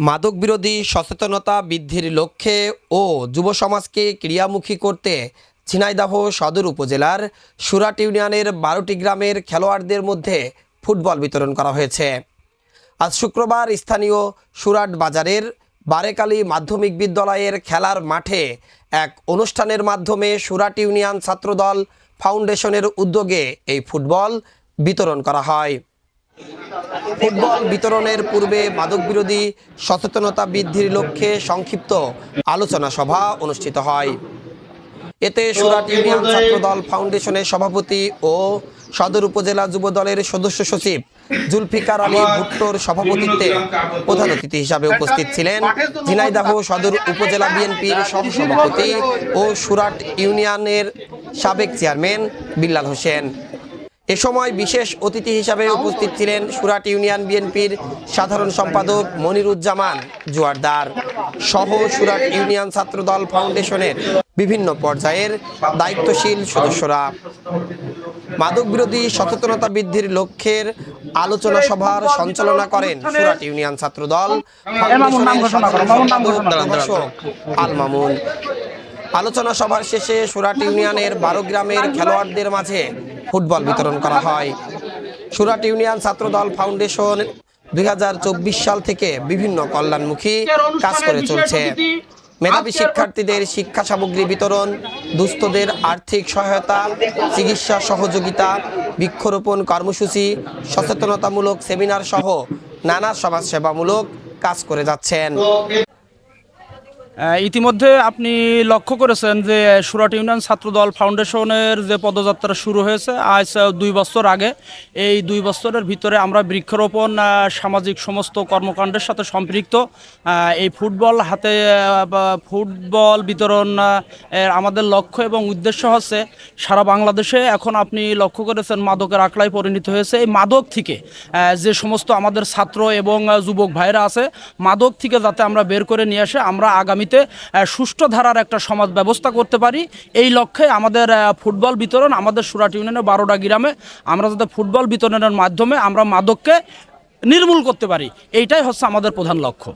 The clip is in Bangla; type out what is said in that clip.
মাদক বিরোধী সচেতনতা বৃদ্ধির লক্ষ্যে ও যুব সমাজকে ক্রিয়ামুখী করতে ঝিনাইদহ সদর উপজেলার সুরাট ইউনিয়নের 12টি গ্রামের খেলোয়াড়দের মধ্যে ফুটবল বিতরণ করা হয়েছে। আজ শুক্রবার স্থানীয় সুরাট বাজারের বারেকালী মাধ্যমিক বিদ্যালয়ের খেলার মাঠে এক অনুষ্ঠানের মাধ্যমে সুরাট ইউনিয়ন ছাত্রদল ফাউন্ডেশনের উদ্যোগে এই ফুটবল বিতরণ করা হয়। ফুটবল বিতরণের পূর্বে মাদক বিরোধী সচেতনতা বৃদ্ধির লক্ষ্যে সংক্ষিপ্ত আলোচনা সভা অনুষ্ঠিত হয়। এতে সুরাট ইউনিয়ন ছাত্রদল ফাউন্ডেশনের সভাপতি ও সদর উপজেলা যুব দলের সদস্য সচিব জুলফিকার আলী ভুট্টোর সভাপতিত্বে প্রধান অতিথি হিসাবে উপস্থিত ছিলেন ঝিনাইদহ সদর উপজেলা বিএনপির সহসভাপতি ও সুরাট ইউনিয়নের সাবেক চেয়ারম্যান বিল্লাল হোসেন। এ সময় বিশেষ অতিথি হিসাবে উপস্থিত ছিলেন সুরাট ইউনিয়ন বিএনপির সাধারণ সম্পাদক মনিরুজ্জামান জোয়ারদার সহ সুরাট ইউনিয়ন ছাত্রদল ফাউন্ডেশনের বিভিন্ন পর্যায়ের দায়িত্বশীল সদস্যরা। মাদক বিরোধী সচেতনতা বৃদ্ধির লক্ষ্যের আলোচনা সভার সঞ্চালনা করেন সুরাট ইউনিয়ন ছাত্রদল ফাউন্ডেশনের সাধারণ সম্পাদক আল মামুন। আলোচনা সভার শেষে সুরাট ইউনিয়নের 12 গ্রামের খেলোয়াড়দের মাঝে ফুটবল বিতরণ করা হয়। সুরাট ইউনিয়ন ছাত্রদল ফাউন্ডেশন 2024 সাল থেকে বিভিন্ন কল্যাণমুখী কাজ করে চলছে। মেধাবী শিক্ষার্থীদের শিক্ষা সামগ্রী বিতরণ, দুস্থদের আর্থিক সহায়তা, চিকিৎসা সহযোগিতা, বৃক্ষরোপণ কর্মসূচি, সচেতনতামূলক সেমিনার সহ নানা সমাজসেবামূলক কাজ করে যাচ্ছেন। ইতিমধ্যে আপনি লক্ষ্য করেছেন যে সুরাট ইউনিয়ন ছাত্রদল ফাউন্ডেশনের যে পদযাত্রা শুরু হয়েছে আজ 2 বছর আগে। এই 2 বছরের ভিতরে আমরা বৃক্ষরোপণ, সামাজিক সমস্ত কর্মকাণ্ডের সাথে সম্পৃক্ত। এই ফুটবল বিতরণ আমাদের লক্ষ্য এবং উদ্দেশ্য হচ্ছে সারা বাংলাদেশে এখন আপনি লক্ষ্য করেছেন মাদকের আখড়ায় পরিণত হয়েছে। এই মাদক থেকে যে সমস্ত আমাদের ছাত্র এবং যুবক ভাইরা আছে, মাদক থেকে যাতে আমরা বের করে নিয়ে আসে আমরা আগামী সুষ্ঠু ধারার একটা সমাজ ব্যবস্থা করতে পারি, এই লক্ষ্যে আমাদের ফুটবল বিতরণ। আমাদের সুরাট ইউনিয়নের 12টা গ্রামে আমরা যাতে ফুটবল বিতরণের মাধ্যমে আমরা মাদককে নির্মূল করতে পারি, এইটাই হচ্ছে আমাদের প্রধান লক্ষ্য।